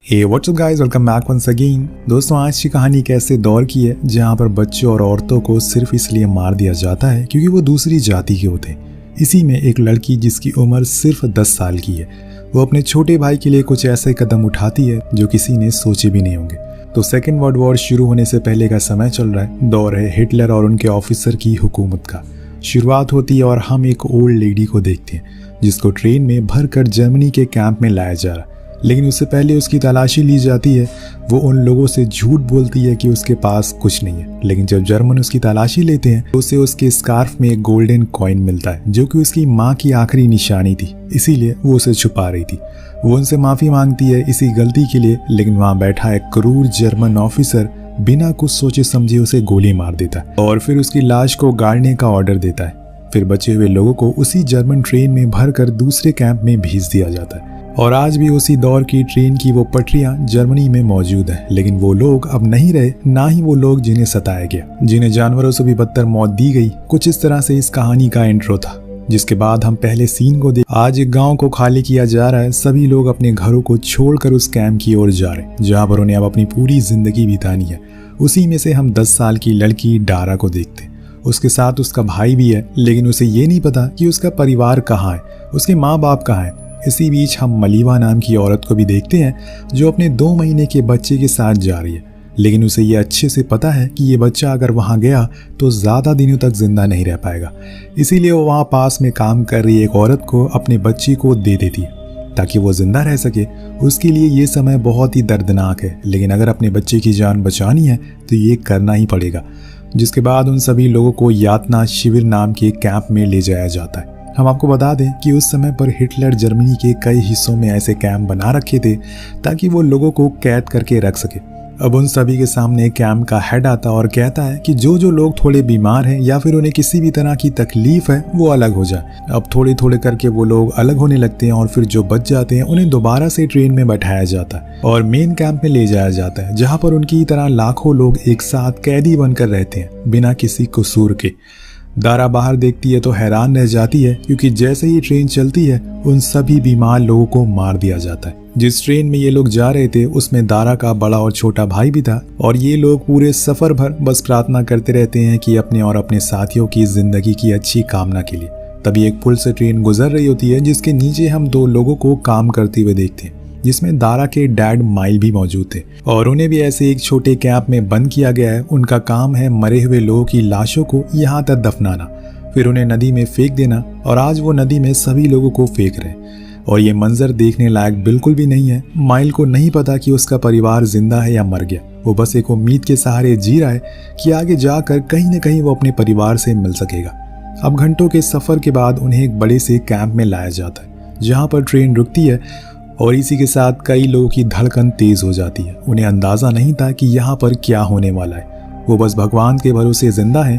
हे WhatsApp guys, welcome back once again. दोस्तों, आज की कहानी एक ऐसे दौर की है जहां पर बच्चों और औरतों को सिर्फ इसलिए मार दिया जाता है क्योंकि वो दूसरी जाति के होते हैं। इसी में एक लड़की जिसकी उम्र सिर्फ 10 साल की है, वो अपने छोटे भाई के लिए कुछ ऐसे कदम उठाती है जो किसी ने सोचे भी नहीं होंगे। तो सेकेंड वर्ल्ड वॉर शुरू होने से पहले का समय चल रहा है। दौर है हिटलर और उनके ऑफिसर की हुकूमत का। शुरुआत होती है और हम एक ओल्ड लेडी को देखते हैं जिसको ट्रेन में भर कर जर्मनी के कैंप में लाया जा रहा है। लेकिन उससे पहले उसकी तलाशी ली जाती है। वो उन लोगों से झूठ बोलती है कि उसके पास कुछ नहीं है, लेकिन जब जर्मन उसकी तलाशी लेते हैं तो उसे उसके स्कार्फ में एक गोल्डन कॉइन मिलता है जो कि उसकी माँ की आखिरी निशानी थी, इसीलिए वो उसे छुपा रही थी। वो उनसे माफ़ी मांगती है इसी गलती के लिए, लेकिन वहाँ बैठा एक क्रूर जर्मन ऑफिसर बिना कुछ सोचे समझे उसे गोली मार देता है और फिर उसकी लाश को गाड़ने का ऑर्डर देता है। फिर बचे हुए लोगों को उसी जर्मन ट्रेन में भर कर दूसरे कैंप में भेज दिया जाता है। और आज भी उसी दौर की ट्रेन की वो पटरियां जर्मनी में मौजूद हैं, लेकिन वो लोग अब नहीं रहे, ना ही वो लोग जिन्हें सताया गया, जिन्हें जानवरों से भी बदतर मौत दी गई। कुछ इस तरह से इस कहानी का इंट्रो था, जिसके बाद हम पहले सीन को देख। आज एक गांव को खाली किया जा रहा है। सभी लोग अपने घरों को छोड़कर उस कैंप की ओर जा रहे हैं जहां पर उन्हें अब अपनी पूरी जिंदगी बितानी है। उसी में से हम 10 साल की लड़की डारा को देखते हैं। उसके साथ उसका भाई भी है, लेकिन उसे ये नहीं पता कि उसका परिवार कहाँ है, उसके माँ बाप कहाँ है। इसी बीच हम मलीवा नाम की औरत को भी देखते हैं जो अपने 2 महीने के बच्चे के साथ जा रही है, लेकिन उसे ये अच्छे से पता है कि ये बच्चा अगर वहाँ गया तो ज़्यादा दिनों तक जिंदा नहीं रह पाएगा। इसीलिए वो वहाँ पास में काम कर रही एक औरत को अपने बच्चे को दे देती है ताकि वो जिंदा रह सके। उसके लिए ये समय बहुत ही दर्दनाक है, लेकिन अगर अपने बच्चे की जान बचानी है तो ये करना ही पड़ेगा। जिसके बाद उन सभी लोगों को यातना शिविर नाम के कैंप में ले जाया जाता है। हम आपको बता दें कि उस समय पर हिटलर जर्मनी के कई हिस्सों में ऐसे कैंप बना रखे थे ताकि वो लोगों को कैद करके रख सके। अब उन सभी के सामने कैंप का हेड आता और कहता है कि जो लोग थोड़े बीमार हैं या फिर उन्हें किसी भी तरह की तकलीफ है वो अलग हो जाए। अब थोड़े थोड़े करके वो लोग अलग होने लगते हैं और फिर जो बच जाते हैं उन्हें दोबारा से ट्रेन में बैठाया जाता है और मेन कैंप में ले जाया जाता है, जहाँ पर उनकी तरह लाखों लोग एक साथ कैदी बनकर रहते हैं बिना किसी कसूर के। दारा बाहर देखती है तो हैरान रह जाती है क्योंकि जैसे ही ट्रेन चलती है उन सभी बीमार लोगों को मार दिया जाता है। जिस ट्रेन में ये लोग जा रहे थे उसमें दारा का बड़ा और छोटा भाई भी था और ये लोग पूरे सफर भर बस प्रार्थना करते रहते हैं कि अपने और अपने साथियों की जिंदगी की अच्छी कामना के लिए। तभी एक पुल से ट्रेन गुजर रही होती है जिसके नीचे हम 2 लोगों को काम करते हुए देखते हैं, जिसमें दारा के डैड माइल भी मौजूद थे और उन्हें भी ऐसे एक छोटे कैंप में बंद किया गया है। उनका काम है मरे हुए लोगों की लाशों को यहाँ तक दफनाना, फिर उन्हें नदी में फेंक देना। और आज वो नदी में सभी लोगों को फेंक रहे हैं और ये मंजर देखने लायक बिल्कुल भी नहीं है। माइल को नहीं पता कि उसका परिवार जिंदा है या मर गया। वो बस एक उम्मीद के सहारे जी रहा है कि आगे जाकर कहीं न कहीं वो अपने परिवार से मिल सकेगा। अब घंटों के सफर के बाद उन्हें एक बड़े से कैंप में लाया जाता है जहाँ पर ट्रेन रुकती है और इसी के साथ कई लोगों की धड़कन तेज हो जाती है। उन्हें अंदाजा नहीं था कि यहाँ पर क्या होने वाला है। वो बस भगवान के भरोसे जिंदा है।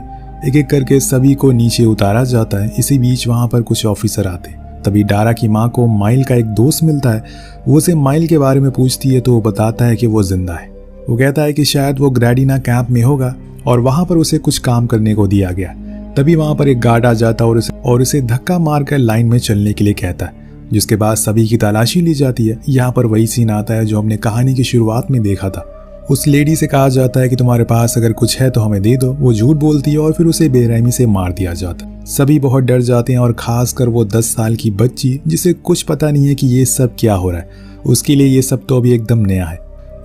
एक एक करके सभी को नीचे उतारा जाता है। इसी बीच वहाँ पर कुछ ऑफिसर आते हैं। तभी डारा की माँ को माइल का एक दोस्त मिलता है। वो उसे माइल के बारे में पूछती है तो वो बताता है कि वो जिंदा है। वो कहता है कि शायद वो ग्रेडिना कैंप में होगा और वहाँ पर उसे कुछ काम करने को दिया गया। तभी वहाँ पर एक गार्ड आ जाता है और उसे धक्का मारकर लाइन में चलने के लिए कहता है, जिसके बाद सभी की तलाशी ली जाती है। यहाँ पर वही सीन आता है जो हमने कहानी की शुरुआत में देखा था। उस लेडी से कहा जाता है कि तुम्हारे पास अगर कुछ है तो हमें दे दो। वो झूठ बोलती है और फिर उसे बेरहमी से मार दिया जाता है। सभी बहुत डर जाते हैं और खासकर वो 10 साल की बच्ची जिसे कुछ पता नहीं है कि ये सब क्या हो रहा है। उसके लिए ये सब तो अभी एकदम नया है।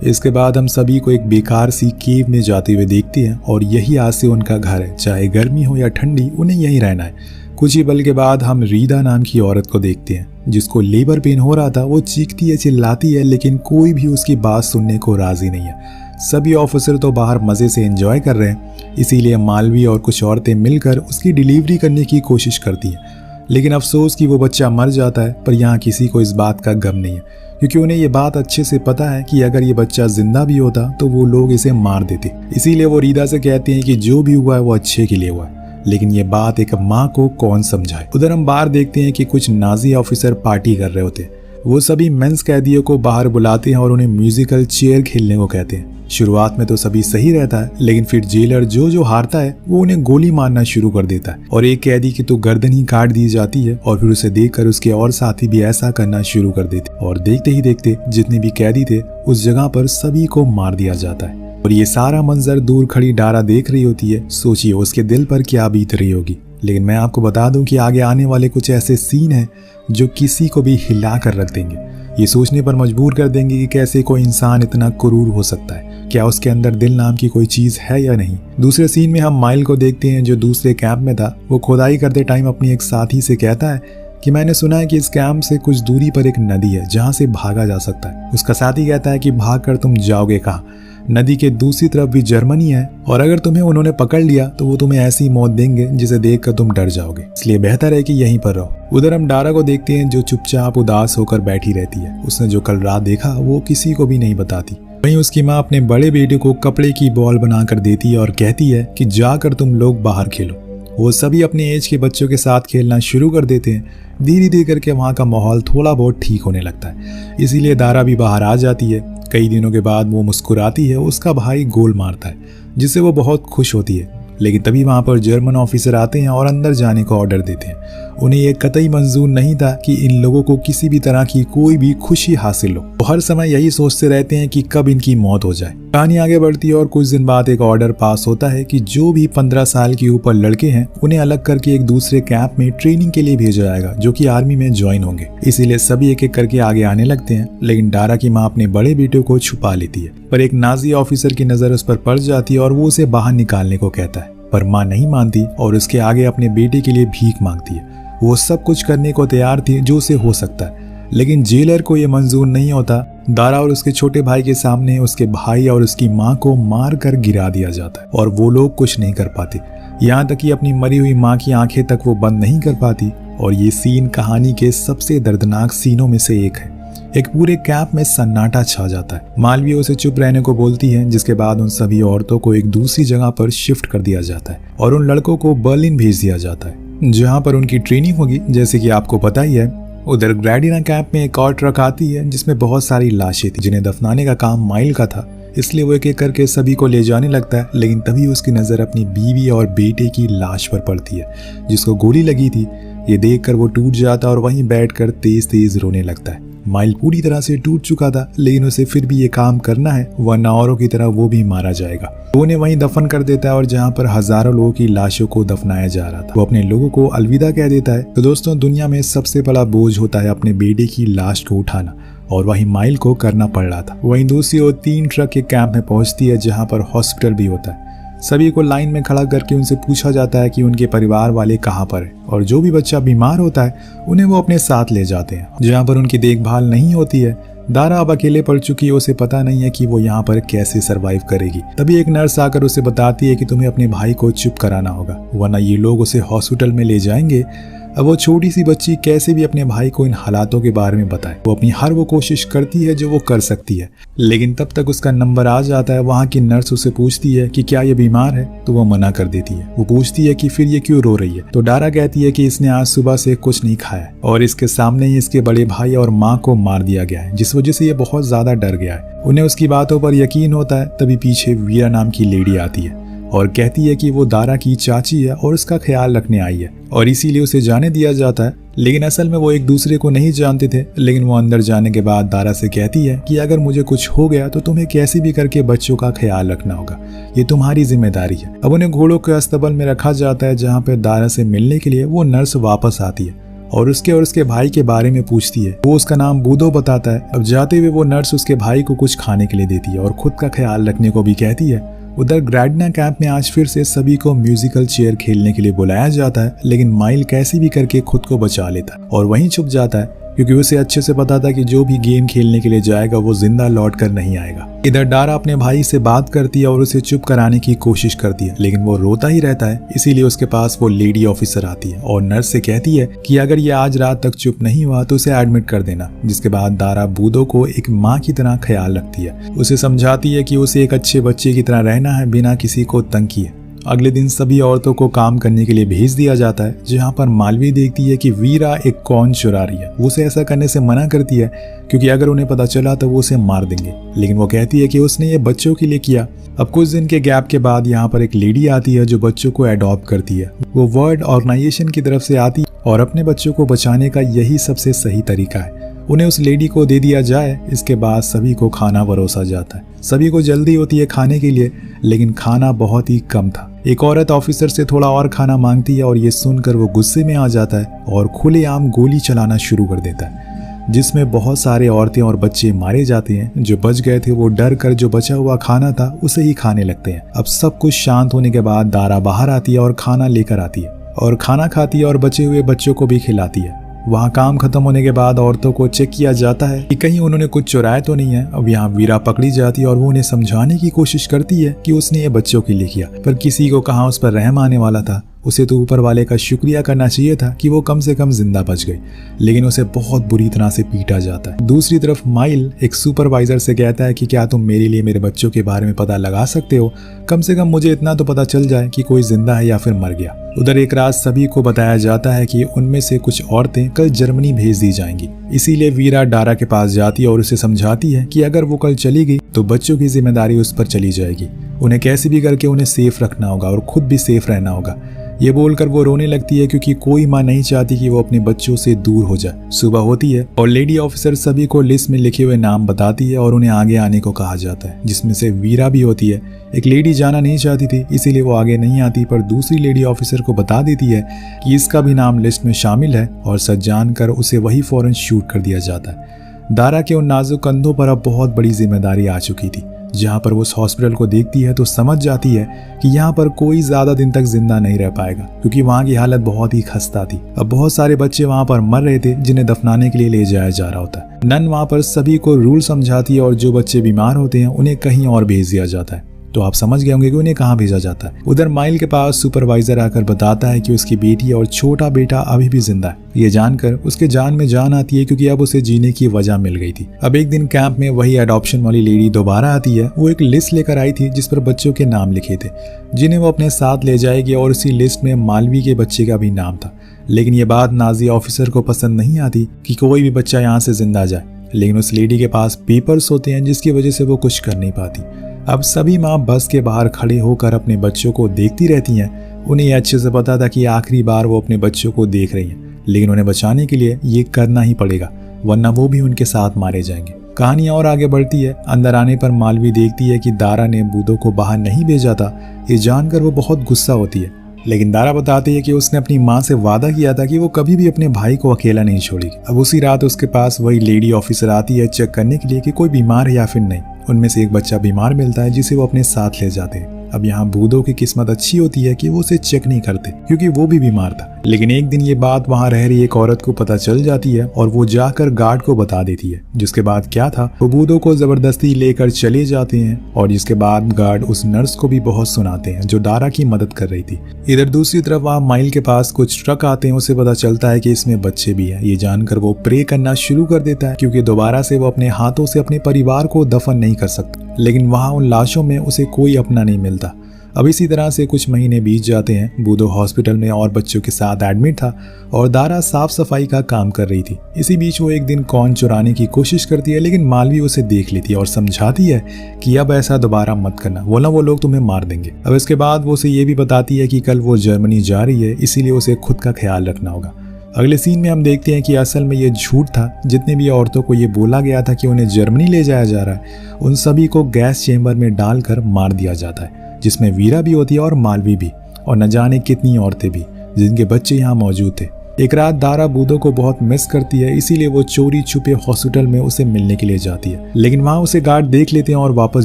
इसके बाद हम सभी को एक बेकार सी केव में जाते हुए देखते हैं और यही आज से उनका घर है। चाहे गर्मी हो या ठंडी, उन्हें यहीं रहना है। कुछ ही पल के बाद हम रीदा नाम की औरत को देखते हैं जिसको लेबर पेन हो रहा था। वो चीखती है, चिल्लाती है, लेकिन कोई भी उसकी बात सुनने को राजी नहीं है। सभी ऑफिसर तो बाहर मज़े से एंजॉय कर रहे हैं, इसीलिए मालवी और कुछ औरतें मिलकर उसकी डिलीवरी करने की कोशिश करती हैं। लेकिन अफसोस कि वो बच्चा मर जाता है, पर यहाँ किसी को इस बात का गम नहीं है क्योंकि उन्हें ये बात अच्छे से पता है कि अगर ये बच्चा जिंदा भी होता तो वो लोग इसे मार देते। इसीलिए वो रीदा से कहते हैं कि जो भी हुआ है वो अच्छे के लिए हुआ है, लेकिन ये बात एक माँ को कौन समझाए। उधर हम बाहर देखते हैं कि कुछ नाजी ऑफिसर पार्टी कर रहे होते। वो सभी मेंस कैदियों को बाहर बुलाते हैं और उन्हें म्यूजिकल चेयर खेलने को कहते हैं। शुरुआत में तो सभी सही रहता है, लेकिन फिर जेलर जो हारता है वो उन्हें गोली मारना शुरू कर देता है और एक कैदी की तो गर्दन ही काट दी जाती है और फिर उसे देखकर उसके और साथी भी ऐसा करना शुरू कर देते और देखते ही देखते जितने भी कैदी थे उस जगह पर सभी को मार दिया जाता है। और ये सारा मंजर दूर खड़ी डारा देख रही होती है। सोचिए उसके दिल पर क्या बीत रही होगी। लेकिन मैं आपको बता दूं कि आगे आने वाले कुछ ऐसे सीन हैं जो किसी को भी हिला कर रख देंगे, ये सोचने पर मजबूर कर देंगे कि कैसे कोई इंसान इतना क्रूर हो सकता है, क्या उसके अंदर दिल नाम की कोई चीज है या नहीं। दूसरे सीन में हम माइल को देखते हैं जो दूसरे कैंप में था। वो खुदाई करते टाइम अपनी एक साथी से कहता है कि मैंने सुना है कि इस कैंप से कुछ दूरी पर एक नदी है जहाँ से भागा जा सकता है। उसका साथी कहता है कि भाग कर तुम जाओगे कहाँ, नदी के दूसरी तरफ भी जर्मनी है और अगर तुम्हें उन्होंने पकड़ लिया तो वो तुम्हें ऐसी मौत देंगे जिसे देखकर तुम डर जाओगे, इसलिए बेहतर है कि यहीं पर रहो। उधर हम डारा को देखते हैं जो चुपचाप उदास होकर बैठी रहती है। उसने जो कल रात देखा वो किसी को भी नहीं बताती। वहीं उसकी माँ अपने बड़े बेटे को कपड़े की बॉल बनाकर देती है और कहती है कि जाकर तुम लोग बाहर खेलो। वो सभी अपने एज के बच्चों के साथ खेलना शुरू कर देते हैं। धीरे धीरे करके वहाँ का माहौल थोड़ा बहुत ठीक होने लगता है, इसीलिए दारा भी बाहर आ जाती है। कई दिनों के बाद वो मुस्कुराती है, उसका भाई गोल मारता है जिससे वो बहुत खुश होती है। लेकिन तभी वहाँ पर जर्मन ऑफिसर आते हैं और अंदर जाने का ऑर्डर देते हैं। उन्हें ये कतई मंजूर नहीं था कि इन लोगों को किसी भी तरह की कोई भी खुशी हासिल हो। वो हर समय यही सोचते रहते हैं कि कब इनकी मौत हो जाए। कहानी आगे बढ़ती है और कुछ दिन बाद एक ऑर्डर पास होता है कि जो भी 15 साल के ऊपर लड़के हैं उन्हें अलग करके एक दूसरे कैंप में ट्रेनिंग के लिए भेजा जाएगा जो कि आर्मी में ज्वाइन होंगे। इसीलिए सभी एक एक करके आगे आने लगते हैं। लेकिन डारा की माँ अपने बड़े बेटे को छुपा लेती है, पर एक नाजी ऑफिसर की नजर उस पर पड़ जाती है और वो उसे बाहर निकालने को कहता है, पर माँ नहीं मानती और उसके आगे अपने बेटे के लिए भीख मांगती है। वो सब कुछ करने को तैयार थी जो उसे हो सकता है, लेकिन जेलर को ये मंजूर नहीं होता। दारा और उसके छोटे भाई के सामने उसके भाई और उसकी माँ को मार कर गिरा दिया जाता है और वो लोग कुछ नहीं कर पाते, यहाँ तक कि अपनी मरी हुई माँ की आंखें तक वो बंद नहीं कर पाती। और ये सीन कहानी के सबसे दर्दनाक सीनों में से एक है। एक पूरे कैंप में सन्नाटा छा जाता है। मालवीय उसे चुप रहने को बोलती है, जिसके बाद उन सभी औरतों को एक दूसरी जगह पर शिफ्ट कर दिया जाता है और उन लड़कों को बर्लिन भेज दिया जाता है जहां पर उनकी ट्रेनिंग होगी। जैसे कि आपको पता ही है, उधर ग्रैडिना कैंप में एक और ट्रक आती है जिसमें बहुत सारी लाशें थी जिन्हें दफनाने का काम माइल का था, इसलिए वो एक एक करके सभी को ले जाने लगता है। लेकिन तभी उसकी नजर अपनी बीवी और बेटे की लाश पर पड़ती है जिसको गोली लगी थी। ये देखकर वो टूट जाता है और वहीं बैठकर तेज तेज रोने लगता है। माइल पूरी तरह से टूट चुका था, लेकिन उसे फिर भी ये काम करना है वरना औरों की तरह वो भी मारा जाएगा। वो उन्हें वहीं दफन कर देता है और जहाँ पर हजारों लोगों की लाशों को दफनाया जा रहा था वो अपने लोगों को अलविदा कह देता है। तो दोस्तों, दुनिया में सबसे बड़ा बोझ होता है अपने बेटे की लाश को उठाना, और वहीं माइल को करना पड़ रहा था। वहीं दूसरी ओर 3 ट्रक एक कैंप में पहुंचती है जहाँ पर हॉस्पिटल भी होता है। सभी को लाइन में खड़ा करके उनसे पूछा जाता है कि उनके परिवार वाले कहाँ पर है, और जो भी बच्चा बीमार होता है उन्हें वो अपने साथ ले जाते हैं जहाँ पर उनकी देखभाल नहीं होती है। दारा अब अकेले पड़ चुकी है, उसे पता नहीं है कि वो यहाँ पर कैसे सरवाइव करेगी। तभी एक नर्स आकर उसे बताती है कि तुम्हें अपने भाई को चुप कराना होगा वरना ये लोग उसे हॉस्पिटल में ले जाएंगे। अब वो छोटी सी बच्ची कैसे भी अपने भाई को इन हालातों के बारे में बताए। वो अपनी हर वो कोशिश करती है जो वो कर सकती है, लेकिन तब तक उसका नंबर आ जाता है। वहाँ की नर्स उसे पूछती है कि क्या ये बीमार है, तो वो मना कर देती है। वो पूछती है कि फिर ये क्यों रो रही है, तो डारा कहती है कि इसने आज सुबह से कुछ नहीं खाया और इसके सामने ही इसके बड़े भाई और माँ को मार दिया गया है, जिस वजह से ये बहुत ज्यादा डर गया है। उन्हें उसकी बातों पर यकीन होता है। तभी पीछे वीरा नाम की लेडी आती है और कहती है कि वो दारा की चाची है और उसका ख्याल रखने आई है और इसीलिए उसे जाने दिया जाता है। लेकिन असल में वो एक दूसरे को नहीं जानते थे। लेकिन वो अंदर जाने के बाद दारा से कहती है कि अगर मुझे कुछ हो गया तो तुम्हें कैसे भी करके बच्चों का ख्याल रखना होगा, ये तुम्हारी जिम्मेदारी है। अब उन्हें घोड़ों के अस्तबल में रखा जाता है जहाँ पर दारा से मिलने के लिए वो नर्स वापस आती है और उसके भाई के बारे में पूछती है। वो उसका नाम बूदो बताता है। अब जाते हुए वो नर्स उसके भाई को कुछ खाने के लिए देती है और खुद का ख्याल रखने को भी कहती है। उधर ग्रैडिना कैंप में आज फिर से सभी को म्यूजिकल चेयर खेलने के लिए बुलाया जाता है, लेकिन माइल कैसे भी करके खुद को बचा लेता है और वहीं छुप जाता है क्योंकि उसे अच्छे से पता था कि जो भी गेम खेलने के लिए जाएगा वो जिंदा लौट कर नहीं आएगा। इधर डारा अपने भाई से बात करती है और उसे चुप कराने की कोशिश करती है, लेकिन वो रोता ही रहता है। इसीलिए उसके पास वो लेडी ऑफिसर आती है और नर्स से कहती है कि अगर ये आज रात तक चुप नहीं हुआ तो उसे एडमिट कर देना। जिसके बाद दारा बूदो को एक माँ की तरह ख्याल रखती है, उसे समझाती है कि उसे एक अच्छे बच्चे की तरह रहना है बिना किसी को तंग किए। अगले दिन सभी औरतों को काम करने के लिए भेज दिया जाता है, जहाँ पर मालवी देखती है कि वीरा एक कॉर्न चुरा रही है। वो उसे ऐसा करने से मना करती है क्योंकि अगर उन्हें पता चला तो वो उसे मार देंगे, लेकिन वो कहती है कि उसने ये बच्चों के लिए किया। अब कुछ दिन के गैप के बाद यहाँ पर एक लेडी आती है जो बच्चों को अडॉप्ट करती है। वो वर्ल्ड ऑर्गेनाइजेशन की तरफ से आती है और अपने बच्चों को बचाने का यही सबसे सही तरीका है, उन्हें उस लेडी को दे दिया जाए। इसके बाद सभी को खाना परोसा जाता है। सभी को जल्दी होती है खाने के लिए, लेकिन खाना बहुत ही कम था। एक औरत ऑफिसर से थोड़ा और खाना मांगती है और ये सुनकर वो गुस्से में आ जाता है और खुलेआम गोली चलाना शुरू कर देता है, जिसमें बहुत सारे औरतें और बच्चे मारे जाते हैं। जो बच गए थे वो डर कर जो बचा हुआ खाना था उसे ही खाने लगते हैं। अब सब कुछ शांत होने के बाद दारा बाहर आती है और खाना लेकर आती है और खाना खाती है और बचे हुए बच्चों को भी खिलाती है। वहाँ काम खत्म होने के बाद औरतों को चेक किया जाता है कि कहीं उन्होंने कुछ चुराया तो नहीं है। अब यहाँ वीरा पकड़ी जाती है और वो उन्हें समझाने की कोशिश करती है कि उसने ये बच्चों के लिए किया, पर किसी को कहाँ उस पर रहम आने वाला था। उसे तो ऊपर वाले का शुक्रिया करना चाहिए था कि वो कम से कम जिंदा बच गई, लेकिन उसे बहुत बुरी तरह से पीटा जाता है। दूसरी तरफ माइल एक सुपरवाइजर से कहता है कि क्या तुम मेरे लिए मेरे बच्चों के बारे में पता लगा सकते हो, कम से कम मुझे इतना तो पता चल जाए कि कोई जिंदा है या फिर मर गया। उधर एक रात सभी को बताया जाता है कि उनमें से कुछ औरतें कल जर्मनी भेज दी जाएंगी। इसीलिए वीरा डारा के पास जाती है और उसे समझाती है कि अगर वो कल चली गई तो बच्चों की जिम्मेदारी उस पर चली जाएगी। उन्हें कैसे भी करके उन्हें सेफ रखना होगा और खुद भी सेफ रहना होगा। ये बोलकर वो रोने लगती है क्योंकि कोई माँ नहीं चाहती कि वो अपने बच्चों से दूर हो जाए। सुबह होती है और लेडी ऑफिसर सभी को लिस्ट में लिखे हुए नाम बताती है और उन्हें आगे आने को कहा जाता है, जिसमें से वीरा भी होती है। एक लेडी जाना नहीं चाहती थी, इसीलिए वो आगे नहीं आती, पर दूसरी लेडी ऑफिसर को बता देती है कि इसका भी नाम लिस्ट में शामिल है और सच जानकर उसे वही फौरन शूट कर दिया जाता है। दारा के उन नाजुक कंधों पर अब बहुत बड़ी जिम्मेदारी आ चुकी थी। जहाँ पर वो उस हॉस्पिटल को देखती है तो समझ जाती है कि यहाँ पर कोई ज्यादा दिन तक जिंदा नहीं रह पाएगा, क्योंकि वहाँ की हालत बहुत ही खस्ता थी। अब बहुत सारे बच्चे वहाँ पर मर रहे थे जिन्हें दफनाने के लिए ले जाया जा रहा होता है। नन वहाँ पर सभी को रूल समझाती है और जो बच्चे बीमार होते हैं उन्हें कहीं और भेज दिया जाता है। तो आप समझ गए होंगे कि उन्हें कहाँ भेजा जाता है। उधर माइल के पास सुपरवाइजर आकर बताता है कि उसकी बेटी और छोटा बेटा अभी भी जिंदा है। ये जानकर उसके जान में जान आती है क्योंकि अब उसे जीने की वजह मिल गई थी। अब एक दिन कैंप में वही अडॉप्शन वाली लेडी दोबारा आती है। वो एक लिस्ट लेकर आई थी जिस पर बच्चों के नाम लिखे थे, जिन्हें वो अपने साथ ले जाएगी, और उसी लिस्ट में मालवी के बच्चे का भी नाम था। लेकिन ये बात नाजी ऑफिसर को पसंद नहीं आती कि कोई भी बच्चा यहाँ से जिंदा जाए, लेकिन उस लेडी के पास पेपर्स होते हैं जिसकी वजह से वो कुछ कर नहीं पाती। अब सभी माँ बस के बाहर खड़े होकर अपने बच्चों को देखती रहती हैं। उन्हें अच्छे से पता था कि आखिरी बार वो अपने बच्चों को देख रही हैं, लेकिन उन्हें बचाने के लिए ये करना ही पड़ेगा, वरना वो भी उनके साथ मारे जाएंगे। कहानी और आगे बढ़ती है। अंदर आने पर मालवी देखती है कि दारा ने बूदो को बाहर नहीं भेजा था। ये जानकर वो बहुत गुस्सा होती है, लेकिन दारा बताती है कि उसने अपनी माँ से वादा किया था कि वो कभी भी अपने भाई को अकेला नहीं छोड़ेगी। अब उसी रात उसके पास वही लेडी ऑफिसर आती है चेक करने के लिए कि कोई बीमार है या फिर नहीं। उनमें से एक बच्चा बीमार मिलता है जिसे वो अपने साथ ले जाते हैं। अब यहाँ बूदो की किस्मत अच्छी होती है कि वो उसे चेक नहीं करते क्योंकि वो भी बीमार था। लेकिन एक दिन ये बात वहाँ रह रही एक औरत को पता चल जाती है और वो जाकर गार्ड को बता देती है। जिसके बाद क्या था, वो बूदो को जबरदस्ती लेकर चले जाते हैं और जिसके बाद गार्ड उस नर्स को भी बहुत सुनाते हैं जो दारा की मदद कर रही थी। इधर दूसरी तरफ वहाँ माइल के पास कुछ ट्रक आते हैं। उसे पता चलता है कि इसमें बच्चे भी हैं। ये जानकर वो प्रे करना शुरू कर देता है क्योंकि दोबारा से वो अपने हाथों से अपने परिवार को दफन नहीं कर सकता। लेकिन वहाँ उन लाशों में उसे कोई अपना नहीं मिलता। अब इसी तरह से कुछ महीने बीत जाते हैं। बूदो हॉस्पिटल में और बच्चों के साथ एडमिट था और दारा साफ सफाई का काम कर रही थी। इसी बीच वो एक दिन कॉर्न चुराने की कोशिश करती है, लेकिन मालवी उसे देख लेती है और समझाती है कि अब ऐसा दोबारा मत करना, वरना वो लोग तुम्हें मार देंगे। अब इसके बाद वो उसे ये भी बताती है कि कल वो जर्मनी जा रही है, इसीलिए उसे खुद का ख्याल रखना होगा। अगले सीन में हम देखते हैं कि असल में ये झूठ था। जितने भी औरतों को ये बोला गया था कि उन्हें जर्मनी ले जाया जा रहा है, उन सभी को गैस चेंबर में डालकर मार दिया जाता है, जिसमें वीरा भी होती है और मालवी भी, और न जाने कितनी औरतें भी जिनके बच्चे यहाँ मौजूद थे। एक रात दारा बूदो को बहुत मिस करती है, इसीलिए वो चोरी छुपे हॉस्पिटल में उसे मिलने के लिए जाती है, लेकिन वहाँ उसे गार्ड देख लेते हैं और वापस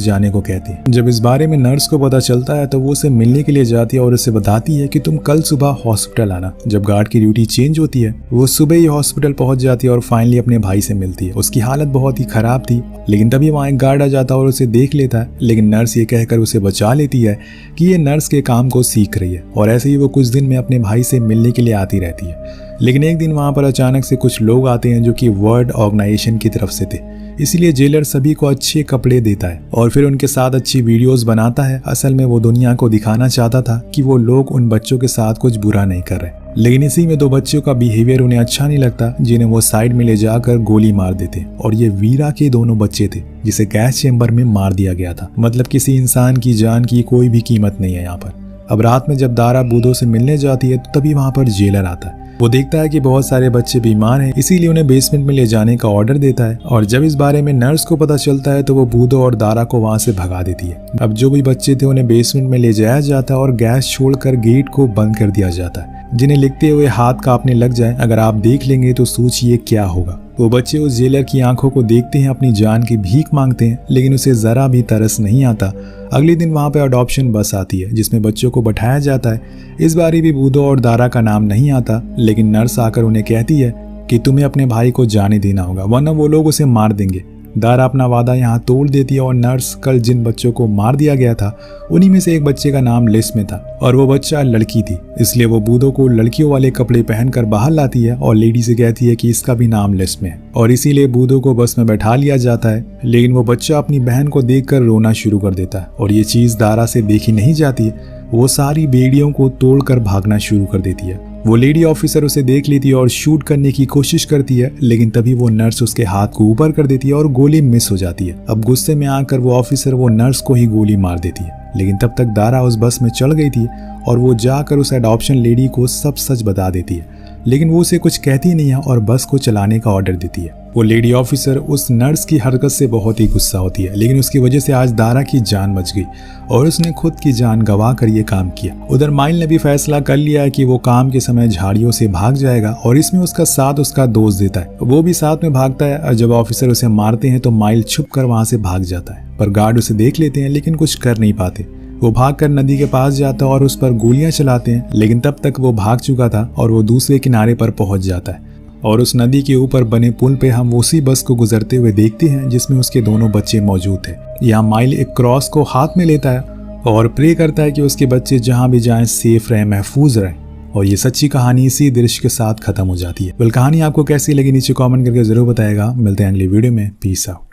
जाने को कहते हैं। जब इस बारे में नर्स को पता चलता है तो वो उसे मिलने के लिए जाती है और उसे बताती है कि तुम कल सुबह हॉस्पिटल आना। जब गार्ड की ड्यूटी चेंज होती है, वो सुबह ही हॉस्पिटल पहुंच जाती है और फाइनली अपने भाई से मिलती है। उसकी हालत बहुत ही खराब थी, लेकिन तभी वहाँ एक गार्ड आ जाता है और उसे देख लेता है, लेकिन नर्स ये कहकर उसे बचा लेती है कि ये नर्स के काम को सीख रही है, और ऐसे ही वो कुछ दिन में अपने भाई से मिलने के लिए आती रहती है। लेकिन एक दिन वहाँ पर अचानक से कुछ लोग आते हैं जो कि वर्ल्ड ऑर्गेनाइजेशन की तरफ से थे। इसीलिए जेलर सभी को अच्छे कपड़े देता है और फिर उनके साथ अच्छी वीडियोस बनाता है। असल में वो दुनिया को दिखाना चाहता था कि वो लोग उन बच्चों के साथ कुछ बुरा नहीं कर रहे। लेकिन इसी में 2 बच्चों का बिहेवियर उन्हें अच्छा नहीं लगता, जिन्हें वो साइड में ले जाकर गोली मार देते। और ये वीरा के दोनों बच्चे थे जिसे गैस चेंबर में मार दिया गया था। मतलब किसी इंसान की जान की कोई भी कीमत नहीं है यहाँ पर। अब रात में जब दारा बूदो से मिलने जाती है तो तभी वहाँ पर जेलर आता है। वो देखता है कि बहुत सारे बच्चे बीमार हैं, इसीलिए उन्हें बेसमेंट में ले जाने का ऑर्डर देता है। और जब इस बारे में नर्स को पता चलता है तो वो बूदो और दारा को वहां से भगा देती है। अब जो भी बच्चे थे उन्हें बेसमेंट में ले जाया जाता है और गैस छोड़कर गेट को बंद कर दिया जाता है, जिन्हें लिखते हुए हाथ कांपने लग जाए। अगर आप देख लेंगे तो सोचिए क्या होगा। वो बच्चे उस जेलर की आंखों को देखते हैं, अपनी जान की भीख मांगते हैं, लेकिन उसे जरा भी तरस नहीं आता। अगले दिन वहां पे अडॉप्शन बस आती है जिसमें बच्चों को बैठाया जाता है। इस बारी भी बूदो और दारा का नाम नहीं आता, लेकिन नर्स आकर उन्हें कहती है कि तुम्हें अपने भाई को जाने देना होगा वरना वो लोग उसे मार देंगे। दारा अपना वादा यहाँ तोड़ देती है और नर्स कल जिन बच्चों को मार दिया गया था उन्हीं में से एक बच्चे का नाम लिस्ट में था और वो बच्चा लड़की थी, इसलिए वो बूदो को लड़कियों वाले कपड़े पहनकर बाहर लाती है और लेडी से कहती है कि इसका भी नाम लिस्ट में है और इसीलिए बूदो को बस में बैठा लिया जाता है। लेकिन वो बच्चा अपनी बहन को देखकर रोना शुरू कर देता है और ये चीज दारा से देखी नहीं जाती है। वो सारी बेड़ियों को तोड़कर भागना शुरू कर देती है। वो लेडी ऑफिसर उसे देख लेती है और शूट करने की कोशिश करती है, लेकिन तभी वो नर्स उसके हाथ को ऊपर कर देती है और गोली मिस हो जाती है। अब गुस्से में आकर वो ऑफिसर वो नर्स को ही गोली मार देती है। लेकिन तब तक दारा उस बस में चढ़ गई थी और वो जाकर उस एडॉप्शन लेडी को सब सच बता देती है, लेकिन वो उसे कुछ कहती नहीं है और बस को चलाने का ऑर्डर देती है। वो लेडी ऑफिसर उस नर्स की हरकत से बहुत ही गुस्सा होती है, लेकिन उसकी वजह से आज दारा की जान बच गई और उसने खुद की जान गंवा कर ये काम किया। उधर माइल ने भी फैसला कर लिया है कि वो काम के समय झाड़ियों से भाग जाएगा और इसमें उसका साथ उसका दोस्त देता है। वो भी साथ में भागता है और जब ऑफिसर उसे मारते हैं तो माइल छुप कर वहां से भाग जाता है, पर गार्ड उसे देख लेते हैं लेकिन कुछ कर नहीं पाते। वो भागकर नदी के पास जाता है और उस पर गोलियां चलाते हैं, लेकिन तब तक वो भाग चुका था और वो दूसरे किनारे पर पहुंच जाता है। और उस नदी के ऊपर बने पुल पे हम उसी बस को गुजरते हुए देखते हैं जिसमें उसके दोनों बच्चे मौजूद थे। यहाँ माइल एक क्रॉस को हाथ में लेता है और प्रे करता है कि उसके बच्चे जहाँ भी जाएं सेफ रहें, महफूज रहें। और ये सच्ची कहानी इसी दृश्य के साथ खत्म हो जाती है। कहानी आपको कैसी लगी नीचे कमेंट करके जरूर बताएगा। मिलते हैं अगली वीडियो में। Peace out.